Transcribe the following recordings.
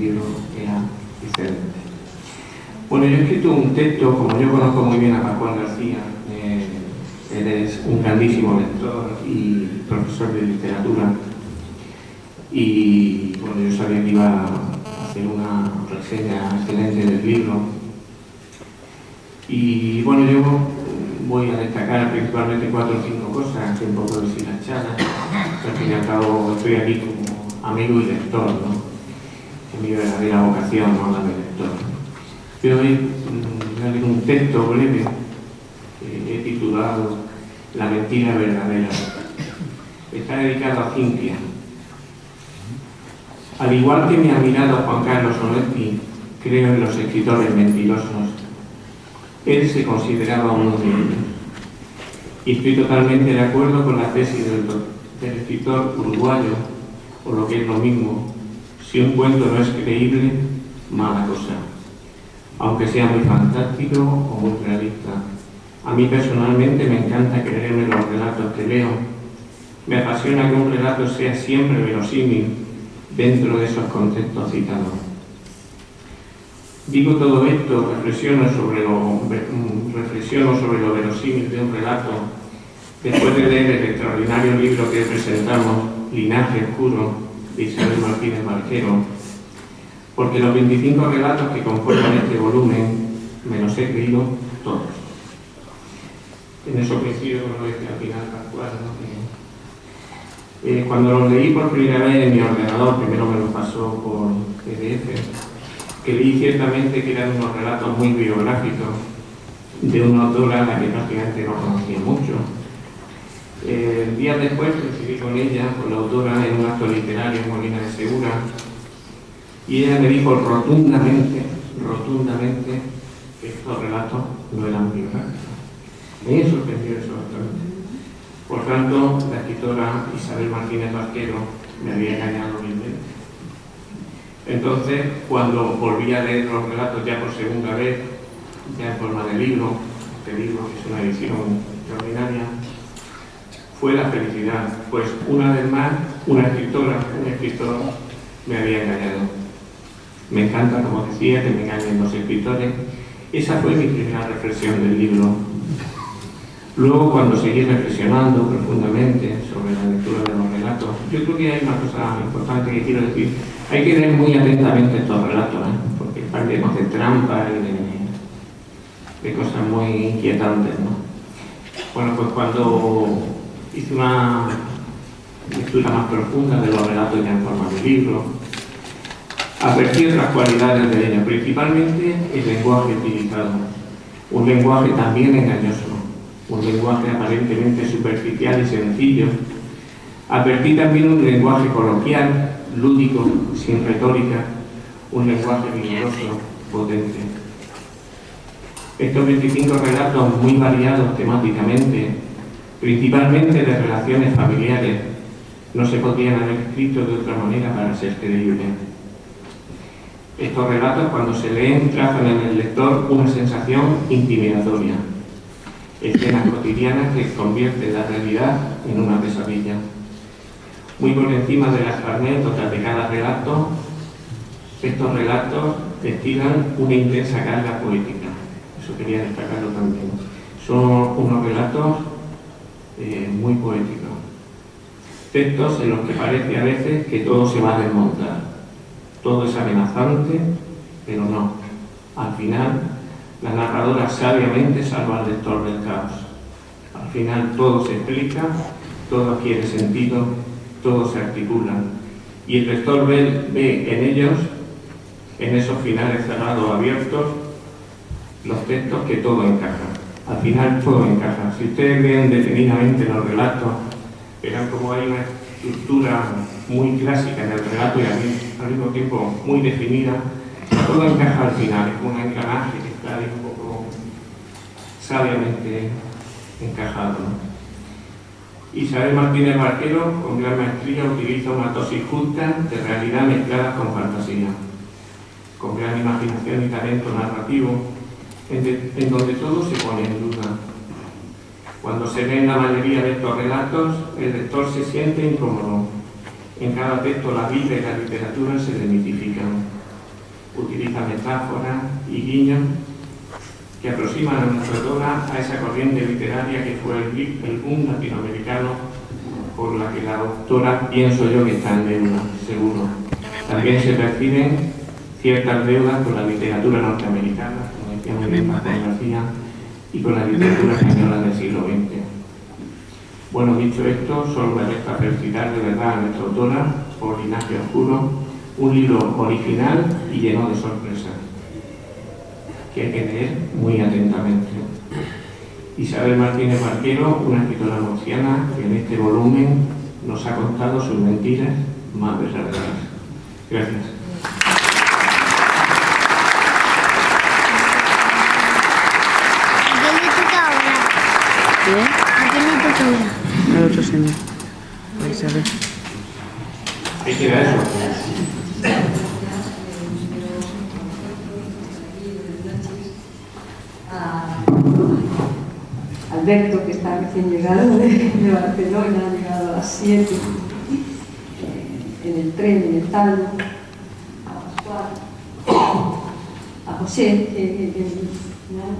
libro era excelente. Bueno, yo he escrito un texto, como yo conozco muy bien a Pascual García, él es un grandísimo lector y profesor de literatura, y bueno, yo sabía que iba a hacer una reseña excelente del libro. Y bueno, yo voy a destacar principalmente 4 o 5 cosas, un poco deshilachadas. Al fin y al cabo estoy aquí como amigo y lector, ¿no? Es mi verdadera vocación, ¿no? La de lector. Pero hoy voy a leer un texto breve que he titulado La mentira verdadera. Está dedicado a Cintia. Al igual que mi admirado Juan Carlos Onetti, creo en los escritores mentirosos. Él se consideraba uno de ellos. Y estoy totalmente de acuerdo con la tesis del escritor uruguayo, o lo que es lo mismo, si un cuento no es creíble, mala cosa, aunque sea muy fantástico o muy realista. A mí personalmente me encanta creerme los relatos que leo. Me apasiona que un relato sea siempre verosímil dentro de esos contextos citados. Digo todo esto, reflexiono sobre lo verosímil de un relato después de leer el extraordinario libro que presentamos, Linaje Oscuro, de Isabel Martínez Barquero, porque los 25 relatos que conforman este volumen me los he creído todos. En eso coincido con lo que al final Pascual, ¿no? Cuando los leí por primera vez en mi ordenador, primero me lo pasó por PDF, que leí ciertamente que eran unos relatos muy biográficos de una autora a la que prácticamente no conocía mucho. Días después coincidí con ella, con la autora, en un acto literario en Molina de Segura, y ella me dijo rotundamente que estos relatos no eran biográficos. Me sorprendió eso bastante. Por tanto, la escritora Isabel Martínez Barquero me había engañado mil veces. Entonces, cuando volví a leer los relatos ya por segunda vez, ya en forma de libro, este libro que es una edición extraordinaria, fue la felicidad, pues una vez más, un escritor me había engañado. Me encanta, como decía, que me engañen los escritores. Esa fue mi primera reflexión del libro. Luego, cuando seguí reflexionando profundamente sobre la lectura de los relatos, yo creo que hay una cosa importante que quiero decir. Hay que leer muy atentamente estos relatos, porque están llenos de trampas y de cosas muy inquietantes, ¿no? Bueno, pues cuando hice una lectura más profunda de los relatos ya en forma de libro, advertí otras cualidades de ellos, principalmente el lenguaje utilizado, un lenguaje también engañoso, un lenguaje aparentemente superficial y sencillo. Advertí también un lenguaje coloquial, lúdico, sin retórica, un lenguaje vigoroso, potente. Estos 25 relatos muy variados temáticamente, principalmente de relaciones familiares, no se podrían haber escrito de otra manera para ser creíbles. Estos relatos, cuando se leen, trazan en el lector una sensación intimidatoria, escenas cotidianas que convierten la realidad en una pesadilla. Muy por encima de las anécdotas de cada relato, estos relatos destilan una intensa carga poética. Eso quería destacarlo también. Son unos relatos muy poéticos. Textos en los que parece a veces que todo se va a desmontar. Todo es amenazante, pero no. Al final, la narradora sabiamente salva al lector del caos. Al final todo se explica, todo adquiere sentido, todo se articula. Y el lector ve en ellos, en esos finales cerrados o abiertos, los textos que todo encaja. Al final todo encaja. Si ustedes leen detenidamente los relatos, verán como hay una estructura muy clásica en el relato y al mismo tiempo muy definida. Todo encaja al final, es un engranaje que está ahí un poco sabiamente encajado, ¿no? Isabel Martínez Barquero, con gran maestría, utiliza una dosis justa de realidad mezclada con fantasía, con gran imaginación y talento narrativo, en donde todo se pone en duda. Cuando se leen la mayoría de estos relatos, el lector se siente incómodo. En cada texto la vida y la literatura se desmitifican. utiliza metáforas y guiños que aproximan a nuestra autora a esa corriente literaria que fue el boom latinoamericano por la que la autora, pienso yo, que está en deuda, seguro. También se perciben ciertas deudas con la literatura norteamericana, como decía muy bien Paco García, y con la literatura española del siglo XX. Bueno, dicho esto, solo me resta felicitar de verdad a nuestra autora por Linaje Oscuro, un libro original y lleno de sorpresas, que hay que leer muy atentamente. Isabel Martínez Barquero, una escritora murciana que en este volumen nos ha contado sus mentiras más verdaderas. Gracias. ¿A quién le toca ahora? ¿Bien? ¿A quién le toca ahora? Al otro señor. A Isabel. ¿Qué queda eso? Alberto, que está recién llegado de Barcelona, ha llegado a las 7, en el tren, en el taldo, a Pascual, a José, que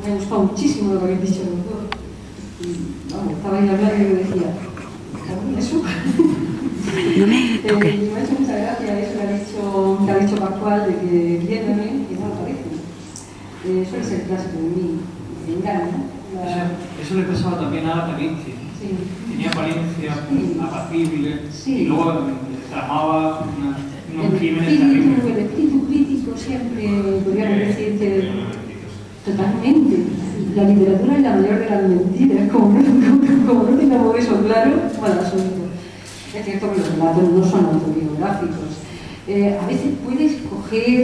me ha gustado muchísimo lo que habéis dicho los dos. Y, vamos, estaba ahí hablando y yo decía, eso. No me toque. Me ha hecho mucha gracia eso que ha dicho Pascual, de que viéndome, que no lo parece. Suele ser clásico de mí, me engaña, ¿no? Eso le pasaba también a Agatha Christie. Sí. Tenía apariencia Sí. apacible Sí. y luego tramaba unos crímenes El terribles. espíritu crítico siempre, podríamos decir que totalmente. La literatura es la mayor de las mentiras, como no tengamos eso claro, mal asunto. Es cierto que los relatos no son autobiográficos. A veces puedes coger,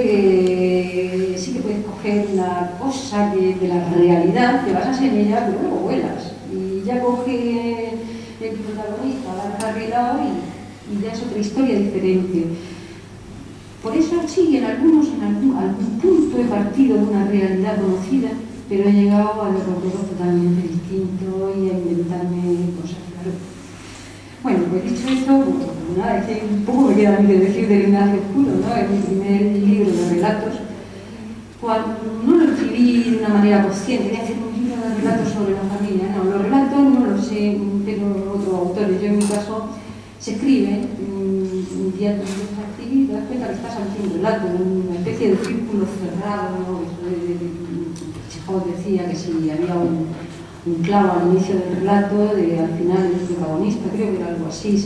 sí que puedes coger una cosa de la realidad, te basas en ella, pero luego vuelas. Y ya coge el protagonista, la encarrilado y ya es otra historia diferente. Por eso sí, en algún punto he partido de una realidad conocida, pero he llegado a derroteros totalmente distintos y a inventarme cosas, claro. Bueno, pues dicho esto, pues nada, es que un poco me queda a mí de decir de Linaje Oscuro, ¿no? Es mi primer libro de relatos. Cuando no lo escribí de una manera consciente, de hacer un libro de relatos sobre la familia, no, los relatos no los sé, pero otros autores, yo en mi caso, se escribe, un día te empiezas a escribir, te das cuenta que estás ante un relato, una especie de círculo cerrado, ¿no? Chekhov decía que si había un clavo al inicio del relato, al final el protagonista, creo que era algo así,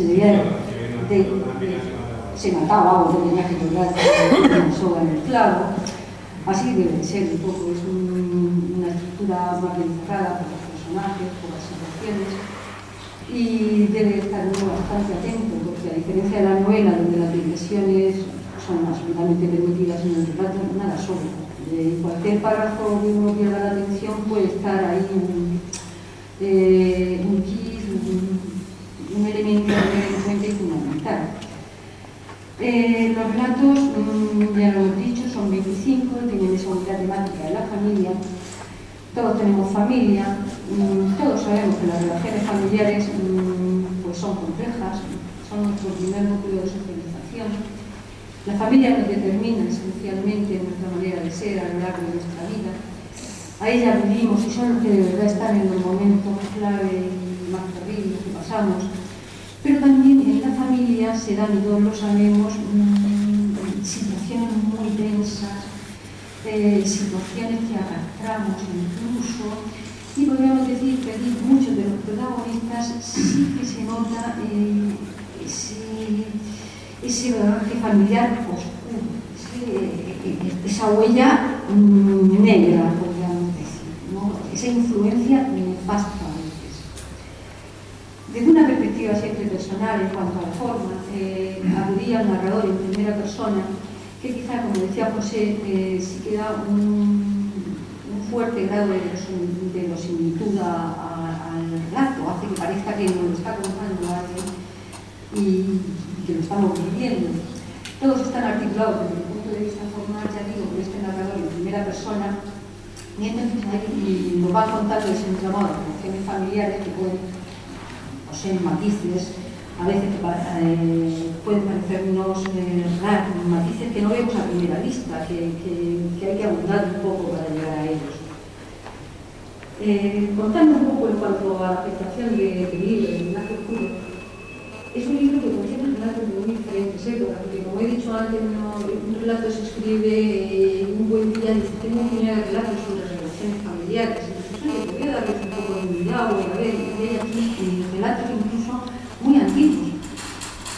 se mataba o tenía que colgar una soga en el clavo. Así debe de ser un poco, es una estructura más bien cerrada por los personajes, por las situaciones, y debe estar uno bastante atento, porque a diferencia de la novela, donde las digresiones son absolutamente permitidas en el relato, nada sobra. Cualquier párrafo que uno pierda la atención puede estar ahí un elemento y fundamental. Los relatos, ya lo hemos dicho, son 25, tienen esa unidad temática de la familia. Todos tenemos familia, todos sabemos que las relaciones familiares pues son complejas, son nuestro primer núcleo de socialización. La familia nos determina esencialmente nuestra manera de ser a lo largo de nuestra vida. A ella vivimos y son los que de verdad están en los momentos clave y más terribles que pasamos. Pero también en la familia se dan, y todos lo sabemos, situaciones muy tensas, situaciones que arrastramos incluso, y podríamos decir que aquí muchos de los protagonistas sí que se nota ese bagaje familiar oscuro, esa huella negra, podríamos decir, ¿no? Esa influencia nefasta a veces. Desde una perspectiva siempre personal en cuanto a la forma, acudía al narrador en primera persona, que quizá, como decía José, sí que da un fuerte grado de verosimilitud al relato, hace que parezca que nos lo está contando alguien y que lo estamos viviendo. Todos están articulados desde el punto de vista formal, ya digo, por este narrador en primera persona, y entonces ahí nos va contando ese entramado de relaciones familiares que pueden poseen matices a veces pueden parecernos matices que no vemos a primera vista, que hay que abundar un poco para llegar a ellos. Contando un poco en cuanto a la afectación del libro, El linaje oscuro, es un libro que contiene relatos muy diferentes, porque como he dicho antes, un relato se escribe un buen día y dice, tengo que mirar relatos sobre relaciones familiares, entonces oye, te voy a darles un poco de mirado, a ver, y hay aquí relatos incluso muy antiguos.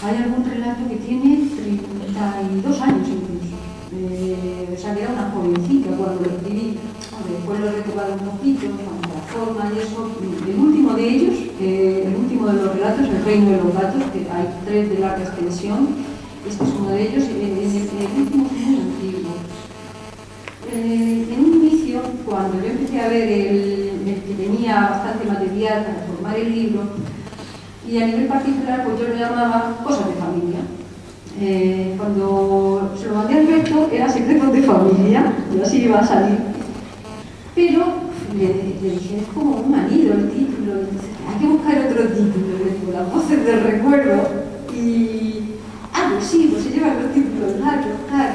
Hay algún relato que tiene 32 años incluso, o sea que era una jovencita cuando lo escribí. Después lo he retomado un poquito, con la forma y eso. El último de ellos, el último de los relatos, El reino de los gatos, que hay 3 de larga extensión, este es uno de ellos, el último es muy antiguo. En un inicio, cuando yo empecé a ver el que tenía bastante material para formar el libro, y a nivel particular, pues yo lo llamaba Cosas de familia. Cuando se lo mandé a Alberto, era Secretos de familia, y así iba a salir. Pero le dije, es como un manido el título, hay que buscar otro título, le digo, Las voces del recuerdo, y pues sí, pues se llevan los títulos largos, claro.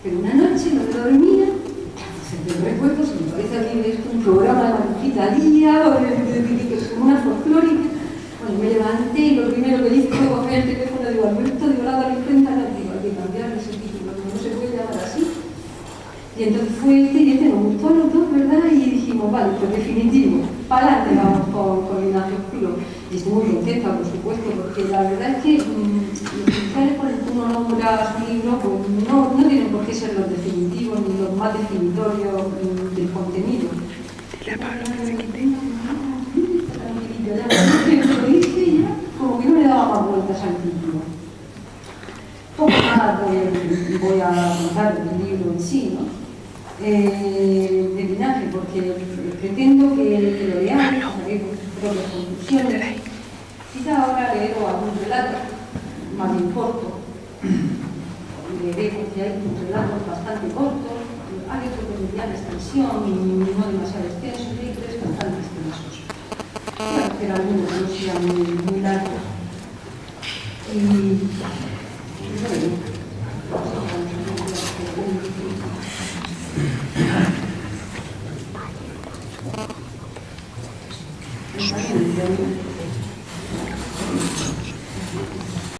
Pero una noche no me dormía, Las voces del recuerdo, se me parece a mí esto un programa de Marujita Díaz, o como una folclórica. Bueno, me levanté y lo primero que hice fue coger el teléfono, digo, Alberto, digo, la imprenta, digo, hay que cambiarle ese título, no se puede llamar así. Y entonces fue y nos gustó a los dos, ¿verdad? Y dijimos, vale, pues definitivo, para adelante vamos con Linaje Oscuro. Y estoy muy contenta, por supuesto, porque la verdad es que los principales por el que uno nombra su libro, pues no tienen por qué ser los definitivos ni los más definitorios del contenido. Dile a Pablo que se quite. Lo dije y ya, como que no le daba más vueltas al título. Poco más voy a contar del libro en sí, ¿no? De Linaje, porque pretendo que lo leáis, saquéis vuestras propias conclusiones. Quizá ahora leeré algún relato más bien corto. Leeré porque hay relatos bastante cortos, hay otros de mediana extensión y no demasiado extensos, y hay 3 bastante extensos. Voy a hacer algunos que no sean muy largos. Y